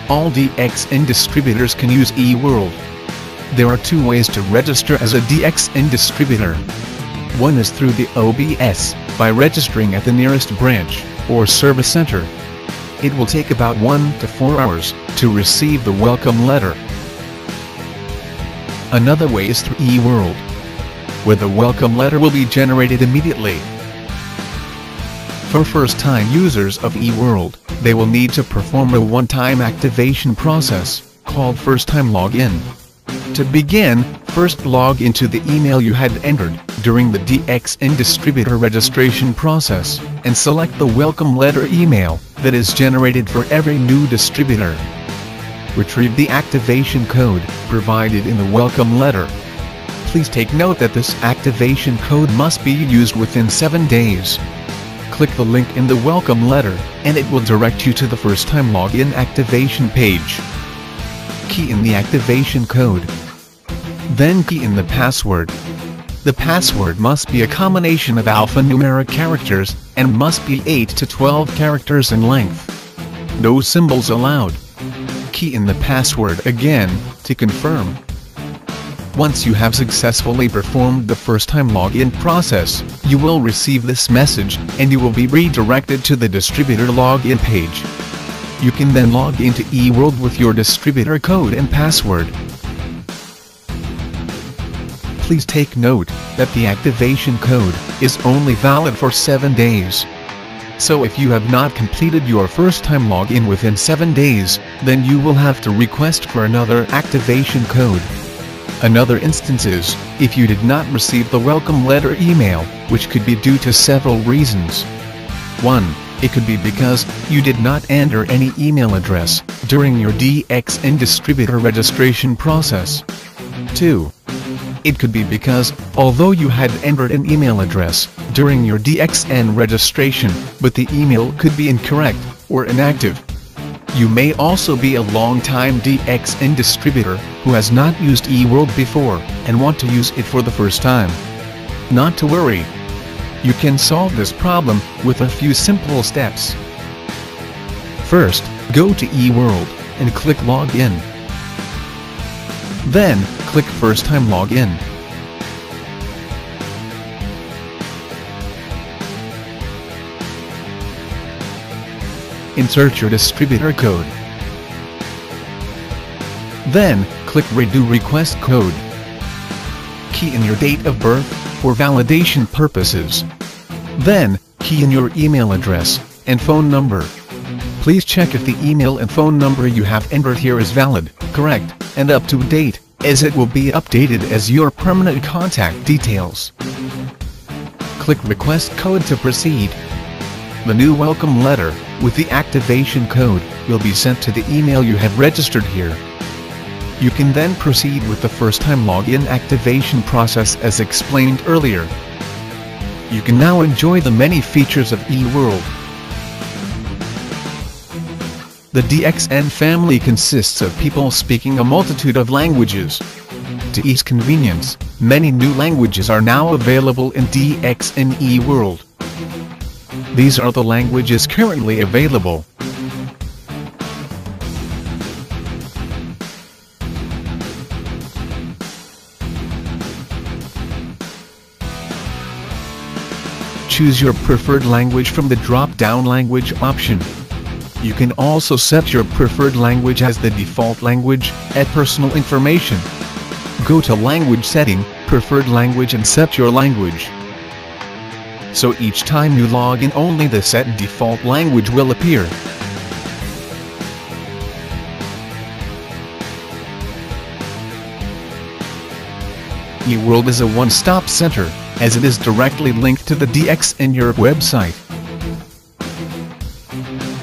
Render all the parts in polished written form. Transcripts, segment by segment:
All DXN distributors can use eWORLD. There are two ways to register as a DXN distributor. One is through the OBS, by registering at the nearest branch or service center. It will take about 1 to 4 hours to receive the welcome letter. Another way is through eWORLD, where the welcome letter will be generated immediately. For first-time users of eWORLD, they will need to perform a one-time activation process, called first-time login. To begin, first log into the email you had entered during the DXN distributor registration process, and select the welcome letter email that is generated for every new distributor. Retrieve the activation code provided in the welcome letter. Please take note that this activation code must be used within 7 days. Click the link in the welcome letter, and it will direct you to the first-time login activation page. Key in the activation code. Then key in the password. The password must be a combination of alphanumeric characters, and must be 8 to 12 characters in length. No symbols allowed. Key in the password again, to confirm. Once you have successfully performed the first-time login process, you will receive this message, and you will be redirected to the distributor login page. You can then log into eWORLD with your distributor code and password. Please take note that the activation code is only valid for 7 days. So if you have not completed your first-time login within 7 days, then you will have to request for another activation code. Another instance is, if you did not receive the welcome letter email, which could be due to several reasons. 1. It could be because you did not enter any email address during your DXN distributor registration process. 2. It could be because, although you had entered an email address during your DXN registration, but the email could be incorrect or inactive. You may also be a long-time DXN distributor who has not used eWORLD before and want to use it for the first time. Not to worry. You can solve this problem with a few simple steps. First, go to eWORLD and click Login. Then, click First Time Login. Insert your distributor code. Then, click Redo Request Code. Key in your date of birth for validation purposes. Then, key in your email address and phone number. Please check if the email and phone number you have entered here is valid, correct, and up to date, as it will be updated as your permanent contact details. Click Request Code to proceed. The new welcome letter with the activation code will be sent to the email you have registered here. You can then proceed with the first-time login activation process as explained earlier. You can now enjoy the many features of eWORLD. The DXN family consists of people speaking a multitude of languages. To ease convenience, many new languages are now available in DXN eWORLD. These are the languages currently available. Choose your preferred language from the drop-down language option. You can also set your preferred language as the default language, add personal information. Go to Language Setting, Preferred Language and set your language. So each time you log in, only the set default language will appear. eWORLD is a one-stop center, as it is directly linked to the DXN Europe website.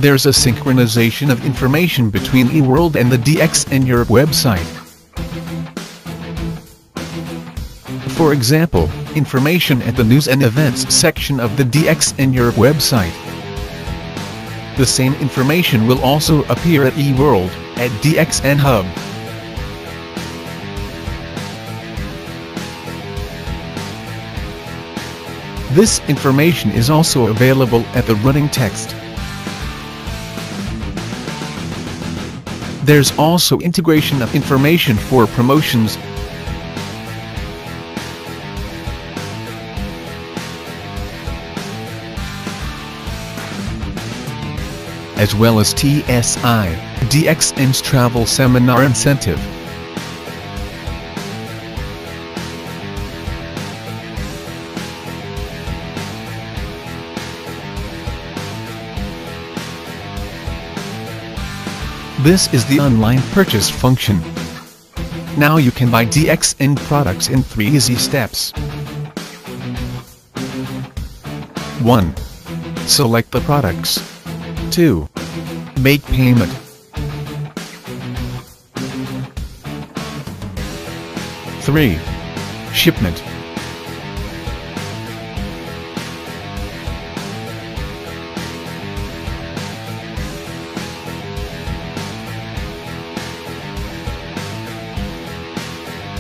There's a synchronization of information between eWORLD and the DXN Europe website. For example, information at the News and Events section of the DXN Europe website. The same information will also appear at eWORLD, at DXN Hub. This information is also available at the running text. There's also integration of information for promotions, as well as TSI, DXN's travel seminar incentive. This is the online purchase function. Now you can buy DXN products in 3 easy steps. 1. Select the products. 2. Make payment. 3. Shipment.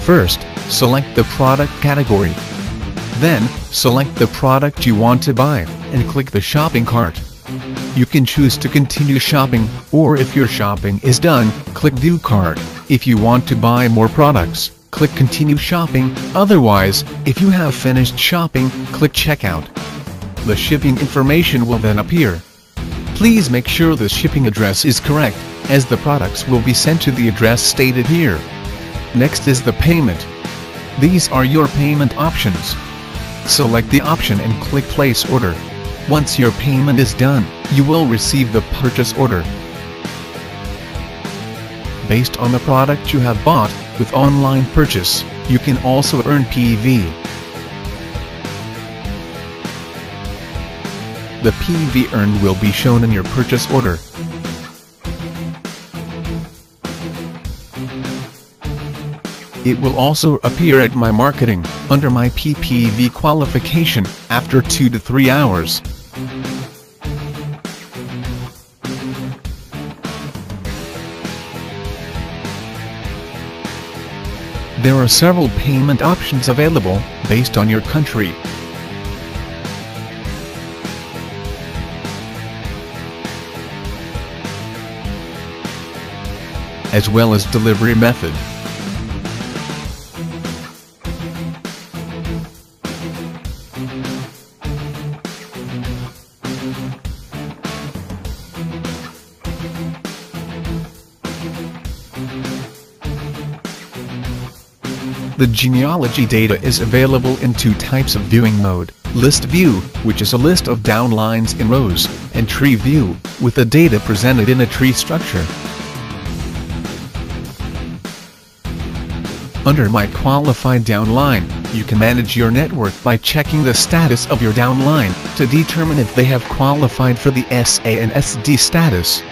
First, select the product category. Then, select the product you want to buy, and click the shopping cart. You can choose to continue shopping, or if your shopping is done, click View Cart. If you want to buy more products, click Continue Shopping. Otherwise, if you have finished shopping, click Checkout. The shipping information will then appear. Please make sure the shipping address is correct, as the products will be sent to the address stated here. Next is the payment. These are your payment options. Select the option and click Place Order. Once your payment is done, you will receive the purchase order. Based on the product you have bought, with online purchase, you can also earn PV. The PV earned will be shown in your purchase order. It will also appear at My Marketing, under My PPV qualification, after 2 to 3 hours. There are several payment options available, based on your country. As well as delivery method. The genealogy data is available in 2 types of viewing mode: List View, which is a list of downlines in rows, and Tree View, with the data presented in a tree structure. Under My Qualified Downline, you can manage your network by checking the status of your downline, to determine if they have qualified for the SA and SD status.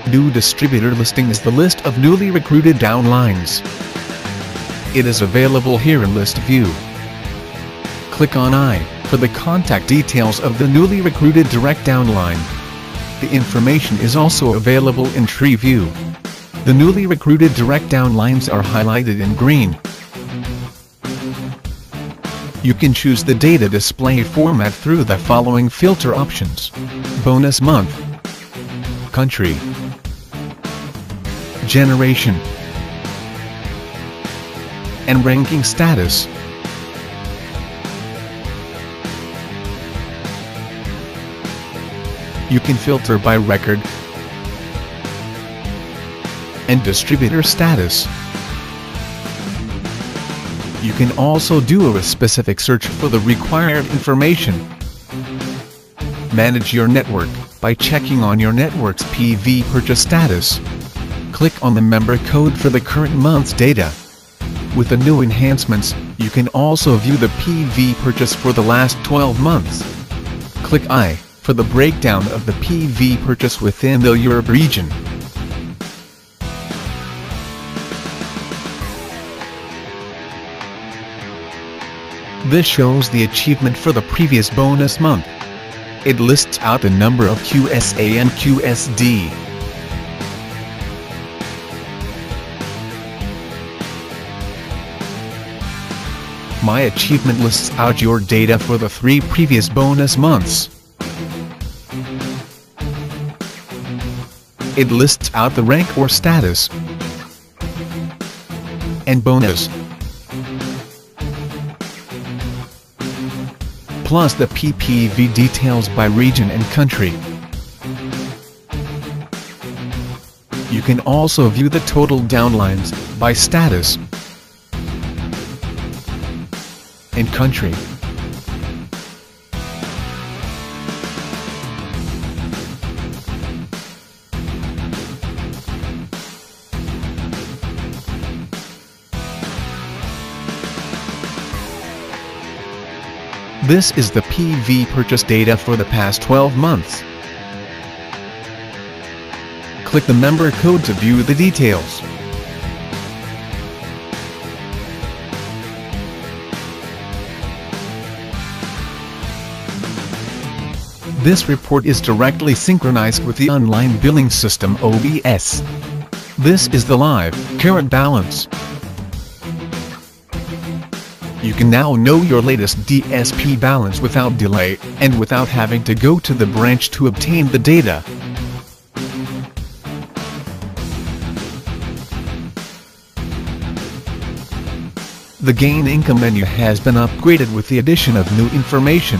New Distributor Listing is the list of newly recruited downlines. It is available here in List View. Click on I for the contact details of the newly recruited direct downline. The information is also available in Tree View. The newly recruited direct downlines are highlighted in green. You can choose the data display format through the following filter options: Bonus Month, Country, Generation, and Ranking Status. You can filter by record and distributor status. You can also do a specific search for the required information. Manage your network by checking on your network's PV purchase status. Click on the member code for the current month's data. With the new enhancements, you can also view the PV purchase for the last 12 months. Click I for the breakdown of the PV purchase within the Europe region. This shows the achievement for the previous bonus month. It lists out the number of QSA and QSD. My Achievement lists out your data for the 3 previous bonus months. it lists out the rank or status and bonus, plus the PPV details by region and country. You can also view the total downlines by status and country. This is the PV purchase data for the past 12 months. Click the member code to view the details. This report is directly synchronized with the online billing system OBS. This is the live, current balance. You can now know your latest DSP balance without delay, and without having to go to the branch to obtain the data. The Gain Income menu has been upgraded with the addition of new information.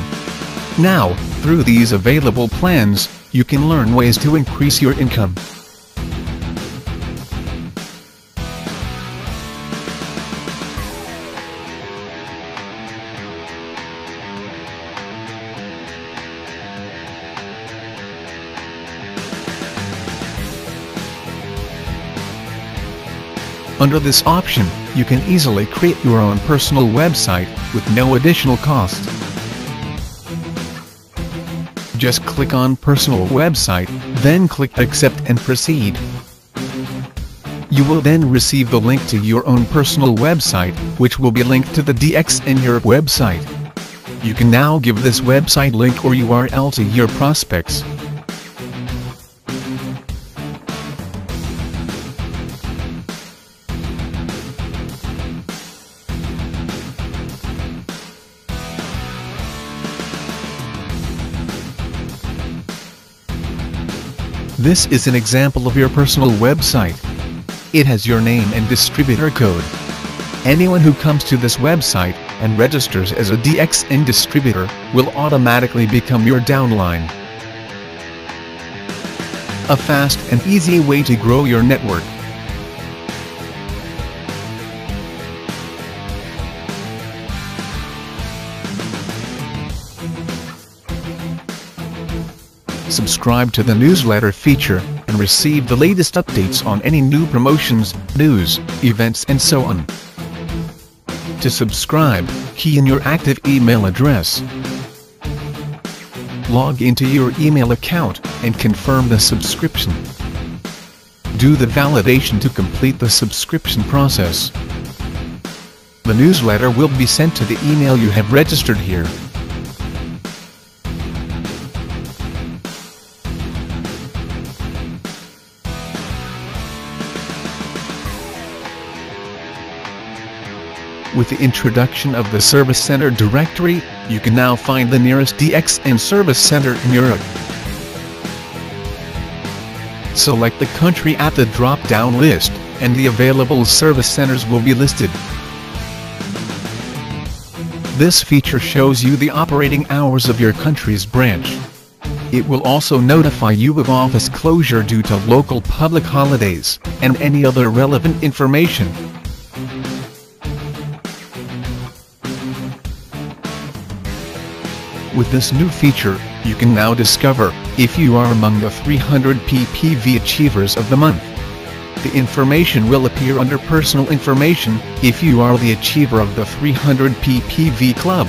Now, through these available plans, you can learn ways to increase your income. Under this option, you can easily create your own personal website with no additional cost. Just click on Personal Website, then click Accept and Proceed. You will then receive the link to your own personal website, which will be linked to the DXN Europe website. You can now give this website link or URL to your prospects. This is an example of your personal website. It has your name and distributor code. Anyone who comes to this website and registers as a DXN distributor will automatically become your downline. A fast and easy way to grow your network. Subscribe to the newsletter feature and receive the latest updates on any new promotions, news, events and so on. To subscribe, key in your active email address. Log into your email account and confirm the subscription. Do the validation to complete the subscription process. The newsletter will be sent to the email you have registered here. With the introduction of the Service Center directory, you can now find the nearest DXN Service Center in Europe. Select the country at the drop-down list, and the available service centers will be listed. This feature shows you the operating hours of your country's branch. It will also notify you of office closure due to local public holidays, and any other relevant information. With this new feature, you can now discover if you are among the 300 PPV achievers of the month. The information will appear under Personal Information if you are the achiever of the 300 PPV Club.